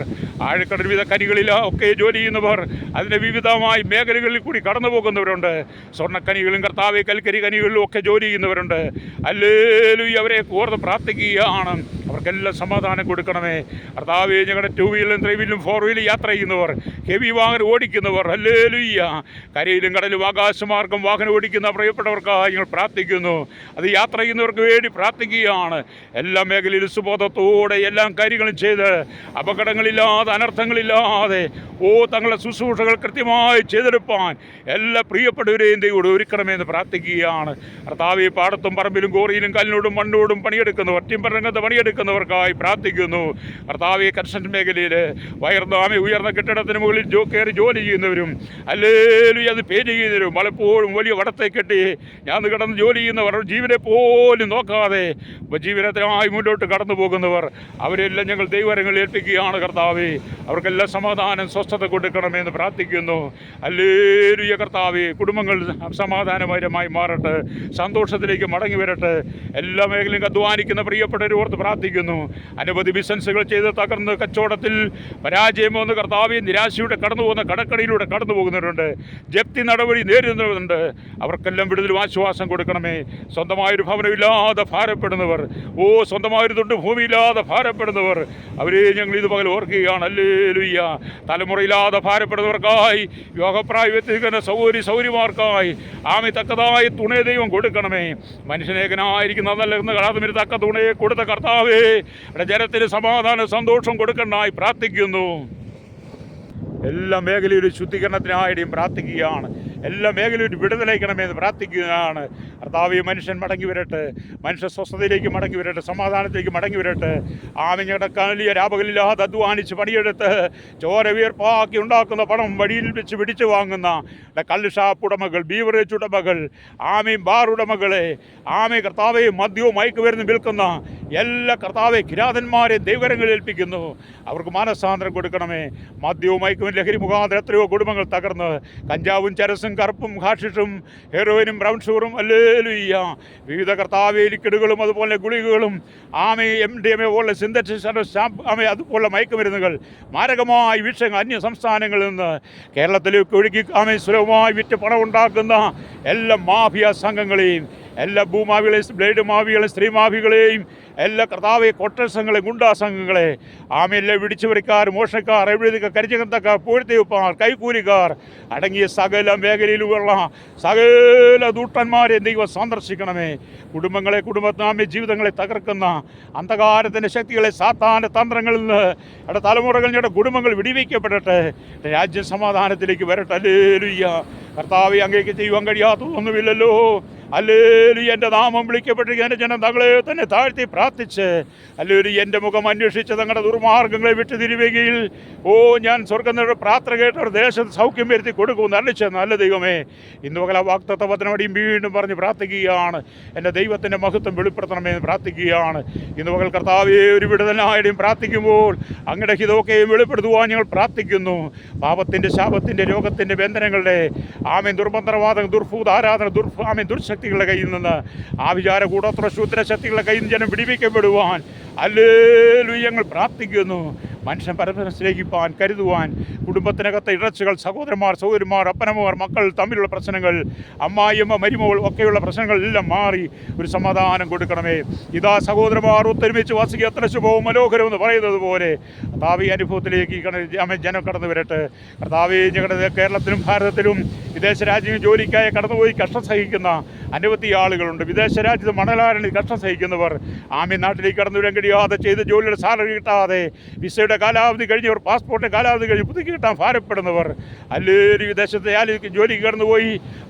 ആഴക്കടൽ വിവിധ കനികളിൽ ഒക്കെ ജോലി ചെയ്യുന്നവർ, അതിൻ്റെ വിവിധമായ മേഖലകളിൽ കൂടി കടന്നു പോകുന്നവരുണ്ട്. സ്വർണ്ണക്കനികളും കർത്താവെ കൽക്കരി കനികളിലും ഒക്കെ ജോലി ചെയ്യുന്നവരുണ്ട്. ഹല്ലേലൂയ. അവരെ ഓർത്ത് പ്രാർത്ഥിക്കുകയാണ്. അവർക്കെല്ലാം സമാധാനം കൊടുക്കണമേ. കർത്താവെ ഞങ്ങളുടെ 2 വീലറും 3 വീലറും 4 വീലറും യാത്ര ചെയ്യുന്നവർ, ഹെവി വാഹനം ഓടിക്കുന്നവർ, ഹല്ലേലൂയ, കരയിലും കടലും ആകാശമാർഗം വാഹനം ഓടിക്കുന്ന പ്രിയപ്പെട്ടവർക്കായി ഞങ്ങൾ പ്രാർത്ഥിക്കുന്നു. അത് യാത്ര ചെയ്യുന്നവർക്ക് വേണ്ടി പ്രാർത്ഥിക്കുകയാണ്. എല്ലാ മേഖലയിലും സുബോധത്തോടെ എല്ലാം കാര്യങ്ങളും ചെയ്ത് അപകടങ്ങളില്ലാതെ അനർത്ഥങ്ങളില്ലാതെ തങ്ങളുടെ ശുശ്രൂഷകൾ കൃത്യമായി ചെയ്തെടുപ്പാൻ എല്ലാ പ്രിയപ്പെട്ടവരെയും ദൈവം ഒരുക്കണമെന്ന് പ്രാർത്ഥിക്കുകയാണ്. കർത്താവെ പാടത്തും പറമ്പിലും കോറിയിലും കല്ലിനോടും മണ്ണോടും പണിയെടുക്കുന്നവർ, ടിമ്പർ രംഗത്ത് പണിയെടുക്കുന്നവർക്കായി പ്രാർത്ഥിക്കുന്നു. കർത്താവെ കൺസ്ട്രക്ഷൻ മേഖലയിൽ ഉയർന്ന കെട്ടിടത്തിന് മുകളിൽ കയറി ജോലി ചെയ്യുന്നവരും, ഹല്ലേലൂയ, അത് പേ ചെയ്യുന്നവരും, പലപ്പോഴും വലിയ വടത്തെ കെട്ടി ഞാൻ കിടന്ന് ജോലി ചെയ്യുന്നവർ, ജീവനെ പോലും നോക്കാതെ ജീവനത്തിനായി മുന്നോട്ട് കടന്നു പോകുന്നവർ, അവരെല്ലാം ഞങ്ങൾ ദൈവകരങ്ങളിൽ ഏൽപ്പിക്കുകയാണ്. കർത്താവെ അവർക്കെല്ലാം സമാധാനം സ്വസ്ഥത കൊടുക്കണമെന്ന് പ്രാർത്ഥിക്കുന്നു. ഹല്ലേലൂയ. കർത്താവെ കുടുംബങ്ങൾ സമാധാനപരമായി മാറട്ടെ, സന്തോഷത്തിലേക്ക് മടങ്ങി വരട്ടെ. എല്ലാ മേഖലയും അധ്വാനിക്കുന്ന പ്രിയപ്പെട്ടവരെ ഓർത്ത് പ്രാർത്ഥിക്കുന്നു. അനവധി ബിസിനസ്സുകൾ ചെയ്ത് തകർന്ന് കച്ചവടത്തിൽ പരാജയം വന്ന് കർത്താവെ നിരാശയുടെ കടന്നു പോകുന്ന കടക്കണിയിലൂടെ കടന്നു പോകുന്നവരുണ്ട്, ജപ്തി നടപടി നേരിടുന്നവരുണ്ട്. അവർക്കെല്ലാം വിടുതലും ആശ്വാസം കൊടുക്കണമേ. സ്വന്തമായൊരു ഭവനമില്ലാതെ ഭാരപ്പെടുന്നവർ, സ്വന്തമായൊരു തൊട്ട് ഭൂമിയില്ലാതെ ഭാരപ്പെടുന്നവർ, അവരെ ഞങ്ങൾ ഇത് പകൽ ഓർക്കുകയാണ്. ഹല്ലേലൂയ. തലമുറയില്ലാതെ ഭാരപ്പെടുന്നവർക്കായി, യോഗപ്രായത്തിരിക്കുന്ന സൗകര്യമാർക്കായി ആമി തക്കതായ തുണയെ ദൈവം കൊടുക്കണമേ. മനുഷ്യനേകനായിരിക്കുന്ന നല്ല തക്ക തുണയെ കൊടുത്ത കർത്താവേ, ജനത്തിന് സമാധാന സന്തോഷം കൊടുക്കണമായി പ്രാർത്ഥിക്കുന്നു. എല്ലാ മേഖലയിലും ശുദ്ധീകരണത്തിനായിട്ടും പ്രാർത്ഥിക്കുകയാണ്. എല്ലാ മേഖലയിലും വിടുതലയ്ക്കണമെന്ന് പ്രാർത്ഥിക്കുകയാണ്. കർത്താവെ മനുഷ്യൻ മടങ്ങി വരട്ടെ, മനുഷ്യ സ്വസ്ഥതയിലേക്ക് മടങ്ങി വരട്ടെ, സമാധാനത്തിലേക്ക് മടങ്ങി വരട്ടെ. ആമിഞ്ഞയുടെ കനലിയ രാപകലില്ലാതെ അധ്വാനിച്ച് പണിയെടുത്ത് ചോര വിയർപ്പാക്കി ഉണ്ടാക്കുന്ന പണം വഴിയിൽ വെച്ച് പിടിച്ചു വാങ്ങുന്ന കള്ള് ഷാപ്പ് ഉടമകൾ, ബീവറേജ് ഉടമകൾ, ബാർ ഉടമകളെ, കർത്താവെ മദ്യവും മയക്കുമരുന്ന് വിൽക്കുന്ന എല്ലാ കർത്താവെ കിരാതന്മാരെ ദൈവകരങ്ങളിൽ ഏൽപ്പിക്കുന്നു. അവർക്ക് മാനസാന്തരം കൊടുക്കണമേ. മദ്യവും മയക്കുമരുന്ന് ലഹരി മുഖാന്തരം എത്രയോ കുടുംബങ്ങൾ തകർന്ന് കഞ്ചാവും ചരസും കറുപ്പും ഹാഷിഷും ഹെറോയിനും ബ്രൗൺ ഷുഗറും, ഹല്ലേലൂയ, വിവിധ കർത്താവെ ലിക്വിഡുകളും അതുപോലെ ഗുളികകളും MDMA പോലുള്ള സിന്തറ്റിക് അതുപോലെ മയക്കുമരുന്നുകൾ, മാരകമായ വിഷയങ്ങൾ അന്യ സംസ്ഥാനങ്ങളിൽ നിന്ന് കേരളത്തിലേക്ക് ഒഴുകി സുലഭമായി വിറ്റ് പണം ഉണ്ടാക്കുന്ന എല്ലാ മാഫിയ സംഘങ്ങളെയും, എല്ലാ ഭൂമാഫികളെയും, ബ്ലേഡ് മാഫികളെയും, സ്ത്രീ മാഫികളെയും, എല്ലാ കർത്താവെ കൊട്ടൽ സംഘങ്ങളെ, ഗുണ്ടാ സംഘങ്ങളെ, എല്ലാ പിടിച്ചുപറിക്കാർ, മോഷണക്കാർ, എഴുതിക്കാർ, കരിച്ചകത്തക്കാർ, പൂഴ്ത്തിവെപ്പാർ, കൈക്കൂലിക്കാർ അടങ്ങിയ സകല മേഖലയിലുള്ള സകല ദൂട്ടന്മാരെ ദൈവം സന്ദർശിക്കണമേ. കുടുംബത്താമെ ജീവിതങ്ങളെ തകർക്കുന്ന അന്ധകാരത്തിൻ്റെ ശക്തികളെ, സാത്താൻ്റെ തന്ത്രങ്ങളിൽ നിന്ന് തലമുറകൾ ഞങ്ങളുടെ കുടുംബങ്ങൾ വിടിവിക്കപ്പെടട്ടെ. രാജ്യം സമാധാനത്തിലേക്ക് വരട്ടെ. ഹല്ലേലൂയ. കർത്താവെ അങ്ങേക്ക് ചെയ്യുവാൻ കഴിയാത്തതൊന്നുമില്ലല്ലോ. ഹല്ലേലൂയ. എൻ്റെ നാമം വിളിക്കപ്പെട്ടിരിക്കുന്ന എൻ്റെ ജനം തങ്ങളെ തന്നെ താഴ്ത്തി പ്രാർത്ഥിച്ച്, ഹല്ലേലൂയ, എൻ്റെ മുഖം അന്വേഷിച്ച് തങ്ങളുടെ ദുർമാർഗ്ഗങ്ങളെ വിട്ടുതിരിവുകയിൽ ഞാൻ സ്വർഗ്ഗങ്ങളുടെ പ്രാർത്ഥന കേട്ടവർ ദേശത്ത് സൗഖ്യം വരുത്തി കൊടുക്കുമെന്ന് അറിയിച്ച നല്ല ദൈവമേ, ഇന്ന് പകൽ ആ വാഗ്ദത്തവചനമടിയും വീണ്ടും പറഞ്ഞ് പ്രാർത്ഥിക്കുകയാണ്. എൻ്റെ ദൈവത്തിൻ്റെ മഹത്വം വെളിപ്പെടുത്തണമെന്ന് പ്രാർത്ഥിക്കുകയാണ്. ഇന്ന് പകൽ കർത്താവെ ഒരു വിടുതലായുടെയും പ്രാർത്ഥിക്കുമ്പോൾ അങ്ങയുടെ ഹിതമൊക്കെയും വെളിപ്പെടുത്തുവാൻ ഞങ്ങൾ പ്രാർത്ഥിക്കുന്നു. പാപത്തിൻ്റെ, ശാപത്തിൻ്റെ, രോഗത്തിൻ്റെ, ബന്ധനങ്ങളുടെ ദുർമന്ത്രവാദം, ദുർഭൂതാരാധന, ദുർശക്തികളുടെ കയ്യിൽ നിന്ന്, വിചാര കൂടോത്ര ശൂദ്ര ശക്തികളുടെ കയ്യിൽ നിന്ന് ജനം വിടിവിക്കപ്പെടുവാൻ ഹല്ലേലൂയ ഞങ്ങൾ പ്രാർത്ഥിക്കുന്നു. മനുഷ്യൻ പരസ്പരം സ്നേഹിപ്പാൻ, കരുതുവാൻ, കുടുംബത്തിനകത്തെ ഇടർച്ചകൾ, സഹോദരന്മാർ, അപ്പനമ്മമാർ, മക്കൾ തമ്മിലുള്ള പ്രശ്നങ്ങൾ, അമ്മായിയമ്മ, മരുമകൾ ഒക്കെയുള്ള പ്രശ്നങ്ങളെല്ലാം മാറി ഒരു സമാധാനം കൊടുക്കണമേ. ഇതാ സഹോദരന്മാർ ഒത്തൊരുമിച്ച് വസിക്കുക എത്ര ശുഭവും മനോഹരമെന്ന് പറയുന്നത് പോലെ കർത്താവെ അനുഭവത്തിലേക്ക് ജനം കടന്നു വരട്ടെ. കർത്താവെ ഞങ്ങളുടെ കേരളത്തിലും ഭാരതത്തിലും വിദേശ രാജ്യങ്ങളിൽ ജോലിക്കായി കടന്നുപോയി കഷ്ടം സഹിക്കുന്ന അനവധി ആളുകളുണ്ട്. വിദേശ രാജ്യത്ത് മണലാരണിൽ കഷ്ടം സഹിക്കുന്നവർ, നാട്ടിലേക്ക് കടന്നു വരാൻ കഴിയാതെ, ചെയ്ത് ജോലിയുടെ സാലറി കിട്ടാതെ, വിസയുടെ കാലാവധി കഴിഞ്ഞവർ, പാസ്പോർട്ട് കാലാവധി കഴിഞ്ഞ് പുതുക്കി കിട്ടാൻ ഭാരപ്പെടുന്നവർ, അല്ലെങ്കിൽ വിദേശത്തെ ജോലിക്ക് കടന്നുപോയി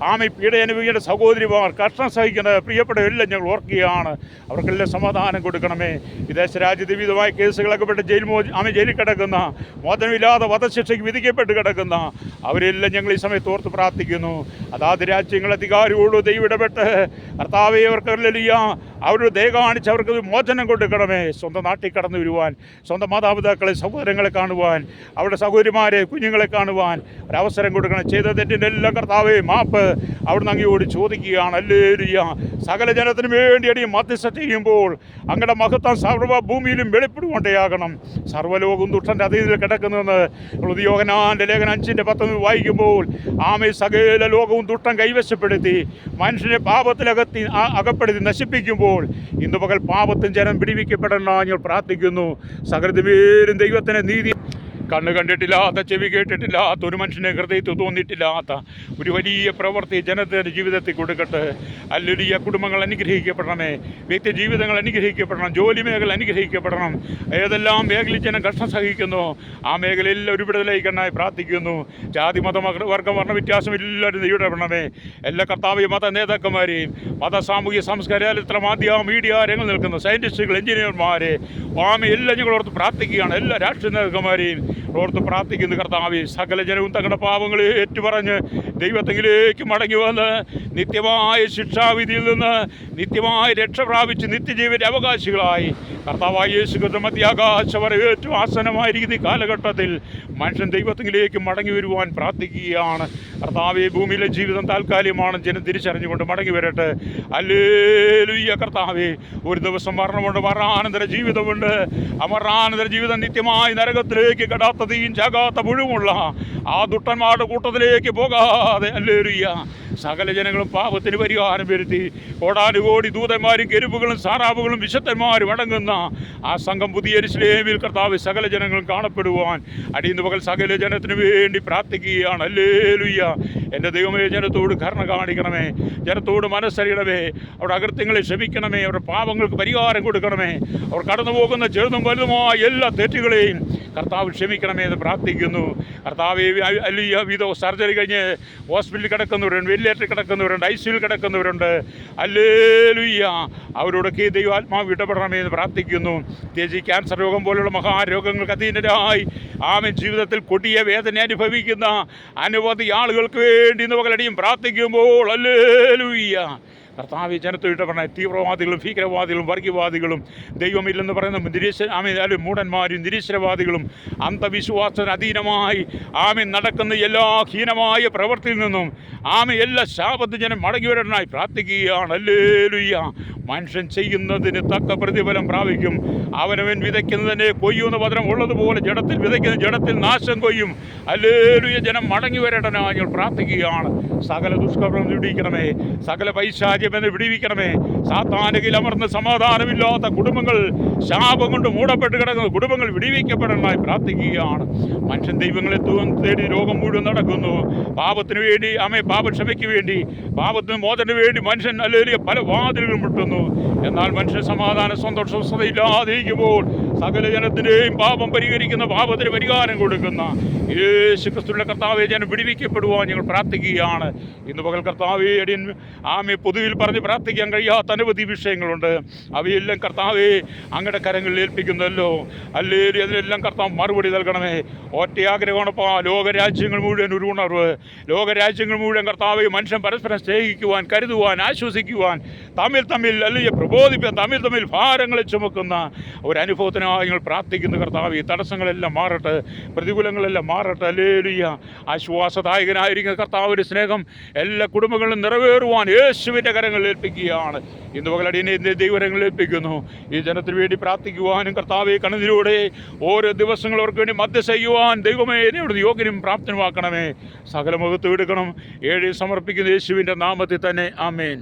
പീഡ അനുഭവിക്കേണ്ട സഹോദരിമാർ, കഷ്ടം സഹിക്കുന്ന പ്രിയപ്പെട്ടവരെല്ലാം ഞങ്ങൾ ഓർക്കുകയാണ്. അവർക്കെല്ലാം സമാധാനം കൊടുക്കണമേ. വിദേശ രാജ്യത്ത് വിവിധമായ കേസുകളൊക്കെ പെട്ട് ജയിലിൽ കിടക്കുന്ന, മോചനമില്ലാതെ വധശിക്ഷയ്ക്ക് വിധിക്കപ്പെട്ട് കിടക്കുന്ന അവരെല്ലാം ഞങ്ങൾ ഈ സമയത്ത് ഓർത്ത് പ്രാർത്ഥിക്കുന്നു. അതാത് രാജ്യങ്ങൾ അധികാരിയോട് ദൈവം ഇടപെട്ട് കർത്താവേ അവരുടെ ദയ കാണിച്ച് അവർക്ക് മോചനം കൊടുക്കണമേ. സ്വന്തം നാട്ടിൽ കടന്നു വരുവാൻ, സ്വന്തം മാതാപിതാക്കളെ സഹോദരങ്ങളെ കാണുവാൻ, അവരുടെ സഹോദരിമാരെ കുഞ്ഞുങ്ങളെ കാണുവാൻ ഒരവസരം കൊടുക്കണം. ചെയ്ത തെറ്റിൻ്റെ എല്ലാം കർത്താവേ മാപ്പ് അവിടുന്ന് അങ്ങയോട് ചോദിക്കുകയാണ്. ഹല്ലേലൂയ. സകല ജനത്തിനു വേണ്ടി അടിയും മധ്യസ്ഥ ചെയ്യുമ്പോൾ അങ്ങയുടെ മഹത്വം സർവ്വ ഭൂമിയിലും വെളിപ്പെടുകൊണ്ടേയാകണം. സർവ്വലോകവും ദുഷ്ടൻ്റെ അധീനത്തിൽ കിടക്കുന്നതെന്ന് യോഹന്നാന്റെ ലേഖനം 5:19 വായിക്കുമ്പോൾ സകല ലോകവും ദുഷ്ടം കൈവശപ്പെടുത്തി മനുഷ്യനെ അകപ്പെടുത്തി നശിപ്പിക്കുമ്പോൾ ഇന്ന് പകൽ പാപത്തും ജനം പിടിവിക്കപ്പെടണം ഞങ്ങൾ പ്രാർത്ഥിക്കുന്നു. സകലത്തിലും ദൈവത്തിൻ്റെ നീതി കണ്ണ് കണ്ടിട്ടില്ലാത്ത, ചെവി കേട്ടിട്ടില്ലാത്ത, ഒരു മനുഷ്യനെ ഹൃദയത്തിൽ തോന്നിയിട്ടില്ലാത്ത ഒരു വലിയ പ്രവൃത്തി ജനത്തിൻ്റെ ജീവിതത്തിൽ കൊടുക്കട്ടെ. ഹല്ലേലൂയ. കുടുംബങ്ങൾ അനുഗ്രഹിക്കപ്പെടണമേ, വ്യക്തി ജീവിതങ്ങൾ അനുഗ്രഹിക്കപ്പെടണം, ജോലി മേഖല അനുഗ്രഹിക്കപ്പെടണം. ഏതെല്ലാം മേഖലയിൽ ജനം കഷ്ടം സഹിക്കുന്നു ആ മേഖലയിൽ ഒരു വിടുതലയിക്കണമായി പ്രാർത്ഥിക്കുന്നു. ജാതി മത വർഗം വർണ്ണ വ്യത്യാസം എല്ലാവരും ഇടപെടണമേ. എല്ലാ കർത്താവ് മത നേതാക്കന്മാരെയും, മത സാമൂഹ്യ സംസ്കാര മീഡിയ രംഗങ്ങൾ നിൽക്കുന്ന സയൻറ്റിസ്റ്റുകൾ, എഞ്ചിനീയർമാരെ എല്ലാം ഞങ്ങൾ ഓർത്ത് പ്രാർത്ഥിക്കുകയാണ്. എല്ലാ രാഷ്ട്രീയ നേതാക്കന്മാരെയും ഓർത്ത് പ്രാർത്ഥിക്കുന്നു. കർത്താവേ, സകല ജനവും തങ്ങളുടെ പാപങ്ങളെ ഏറ്റുപറഞ്ഞ് ദൈവത്തെങ്കിലേക്ക് മടങ്ങി വന്ന് നിത്യമായ ശിക്ഷാവിധിയിൽ നിന്ന് നിത്യമായ രക്ഷ പ്രാപിച്ച് നിത്യജീവന്റെ അവകാശികളായി കർത്താവായ യേശുക്രിസ്തു മധ്യാകാശം വരെ ഏറ്റവും ആസന്നമായിരിക്കുന്ന ഈ കാലഘട്ടത്തിൽ മനുഷ്യൻ ദൈവത്തെങ്കിലേക്ക് മടങ്ങി വരുവാൻ പ്രാർത്ഥിക്കുകയാണ്. കർത്താവേ, ഭൂമിയിലെ ജീവിതം താൽക്കാലികമാണ്, ജനം തിരിച്ചറിഞ്ഞുകൊണ്ട് മടങ്ങി വരട്ടെ. ഹല്ലേലൂയ. കർത്താവേ, ഒരു ദിവസം മരണമുണ്ട്, മരണാനന്തര ജീവിതമുണ്ട്. ആ മരണാനന്തര ജീവിതം നിത്യമായി നരകത്തിലേക്ക് കടാത്തതയും ചാകാത്ത പുഴുമുള്ള ആ ദുഷ്ടന്മാരുടെ കൂട്ടത്തിലേക്ക് പോകാതെ, ഹല്ലേലൂയ, സകല ജനങ്ങളും പാപത്തിന് പരിഹാരം വരുത്തി കോടാനുകോടി ദൂതന്മാരും കെരുബുകളും സാറാബുകളും വിശുദ്ധന്മാരും അടങ്ങുന്ന ആ സംഘം പുതിയ യെരൂശലേമിൽ കർത്താവ് സകല ജനങ്ങളും കാണപ്പെടുവാൻ അടിയുന്ന പകൽ സകല ജനത്തിനു വേണ്ടി പ്രാർത്ഥിക്കുകയാണ്. ഹല്ലേലൂയ. എൻ്റെ ദൈവമേ, ജനത്തോട് കരുണ കാണിക്കണമേ, ജനത്തോട് മനസ്സറിയണമേ, അവരുടെ അകൃത്യങ്ങളെ ക്ഷമിക്കണമേ, അവരുടെ പാപങ്ങൾക്ക് പരിഹാരം കൊടുക്കണമേ. അവർ കടന്നു പോകുന്ന ചെറുതും വലുതുമായ എല്ലാ തെറ്റുകളെയും കർത്താവ് ക്ഷമിക്കണമേ എന്ന് പ്രാർത്ഥിക്കുന്നു. കർത്താവ് വിധ സർജറി കഴിഞ്ഞ് ഹോസ്പിറ്റലിൽ കിടക്കുന്നവരുണ്ട്, വെന്റിലേറ്ററിൽ കിടക്കുന്നവരുണ്ട്, ICUവിൽ കിടക്കുന്നവരുണ്ട്. ഹല്ലേലൂയ. അവരോടൊക്കെ ദൈവാത്മാവ് ഇടപെടണമേ എന്ന് പ്രാർത്ഥിക്കുന്നു. പ്രത്യേകിച്ച് ക്യാൻസർ രോഗം പോലുള്ള മഹാരോഗങ്ങൾക്ക് അധീനരായി ജീവിതത്തിൽ കൊടിയ വേദന അനുഭവിക്കുന്ന അനവധി ആളുകൾക്ക് വേണ്ടി ഇന്ന് പകലടിയും പ്രാർത്ഥിക്കുമ്പോൾ, ഹല്ലേലൂയ, കർത്താവ് ജനത്തോട് പറഞ്ഞ തീവ്രവാദികളും ഭീകരവാദികളും വർഗീയവാദികളും ദൈവമില്ലെന്ന് പറയുന്ന മൂഢന്മാരും നിരീശ്വരവാദികളും അന്ധവിശ്വാസത്തിന് അധീനമായി നടക്കുന്ന എല്ലാ ഹീനമായ പ്രവൃത്തിയിൽ നിന്നും എല്ലാ ശാപത്ത് ജനം മടങ്ങി വരാനായി പ്രാർത്ഥിക്കുകയാണ്. ഹല്ലേലൂയ. മനുഷ്യൻ ചെയ്യുന്നതിന് തക്ക പ്രതിഫലം പ്രാപിക്കും. അവനവൻ വിതയ്ക്കുന്നതിനെ കൊയ്യുന്ന പത്രം ഉള്ളതുപോലെ ജഡത്തിൽ വിതയ്ക്കുന്ന ജഡത്തിൽ നാശം കൊയ്യും. ഹല്ലേലൂയ. ജനം മടങ്ങി വരേണ്ടനായി ഞങ്ങൾ പ്രാർത്ഥിക്കുകയാണ്. സകല ദുഷ്കർമ്മം വിടിവിക്കണമേ, സകല പൈശാചികമെന്ന് വിടിവിക്കണമേ. സാത്താനുകിൽ അമർന്ന് സമാധാനമില്ലാത്ത കുടുംബങ്ങൾ, ശാപം കൊണ്ട് മൂടപ്പെട്ട് കിടക്കുന്ന കുടുംബങ്ങൾ വിടിവിക്കപ്പെടണമെന്നായി പ്രാർത്ഥിക്കുകയാണ്. മനുഷ്യൻ ദൈവങ്ങളെ തേടി രോഗം മുഴുവൻ നടക്കുന്നു. പാപത്തിന് വേണ്ടി പാപക്ഷമയ്ക്ക് വേണ്ടി, പാപത്തിന് മോചനത്തിന് വേണ്ടി മനുഷ്യൻ ഹല്ലേലൂയ പല വാതിലുകളും മുട്ടുന്നു. എന്നാൽ മനുഷ്യൻ സമാധാന സന്തോഷ സ്വസ്ഥതയില്ലാതിരിക്കുമ്പോൾ സകല ജനത്തിൻ്റെയും പാപം പരിഹരിക്കുന്ന, പാപത്തിന് പരിഹാരം കൊടുക്കുന്ന യേശുക്രിസ്തുവിന്റെ കർത്താവേ, ജനം വിടുവിക്കപ്പെടുവാൻ ഞങ്ങൾ പ്രാർത്ഥിക്കുകയാണ്. ഇന്ന് പകൽ കർത്താവേ, പൊതുവിൽ പറഞ്ഞ് പ്രാർത്ഥിക്കാൻ കഴിയാത്ത അനവധി വിഷയങ്ങളുണ്ട്. അവയെല്ലാം കർത്താവേ അങ്ങയുടെ കരങ്ങളിൽ ഏൽപ്പിക്കുന്നല്ലോ. ഹല്ലേലൂയ. അതിനെല്ലാം കർത്താവ് മറുപടി നൽകണമേ. ഒറ്റ ആഗ്രഹമാണപ്പാ, ലോകരാജ്യങ്ങൾ മുഴുവൻ ഒരു ഉണർവ്, ലോകരാജ്യങ്ങൾ മുഴുവൻ കർത്താവേ മനുഷ്യൻ പരസ്പരം സ്നേഹിക്കുവാൻ, കരുതുവാൻ, ആശ്വസിക്കുവാൻ, തമ്മിൽ അല്ലെങ്കിൽ പ്രബോധിപ്പിക്കാൻ, തമ്മിൽ ഭാരങ്ങളെ ചുമക്കുന്ന ഒരനുഭവത്തിനായി ഞങ്ങൾ പ്രാർത്ഥിക്കുന്നു. കർത്താവ് ഈ തടസ്സങ്ങളെല്ലാം മാറട്ടെ, പ്രതികൂലങ്ങളെല്ലാം മാറട്ടെ. ഹല്ലേലൂയ. ആശ്വാസദായകനായിരിക്കുന്ന കർത്താവിൻ്റെ സ്നേഹം എല്ലാ കുടുംബങ്ങളിലും നിറവേറുവാൻ യേശുവിൻ്റെ കരങ്ങളിൽ ഏൽപ്പിക്കുകയാണ്. ഇന്ന് പകലടിയെ ദൈവകരങ്ങളിൽ ഏൽപ്പിക്കുന്നു. ഈ ജനത്തിന് വേണ്ടി പ്രാർത്ഥിക്കുവാനും കർത്താവെ കണ്ണതിലൂടെ ഓരോ ദിവസങ്ങൾ അവർക്ക് വേണ്ടി മധ്യസ്ഥ ചെയ്യുവാൻ ദൈവമേ എന്നെ യോഗ്യനും പ്രാപ്തനുമാക്കണമേ. സകല മുഖത്ത് എടുക്കണം. സമർപ്പിക്കുന്ന യേശുവിൻ്റെ നാമത്തിൽ തന്നെ. ആമേൻ.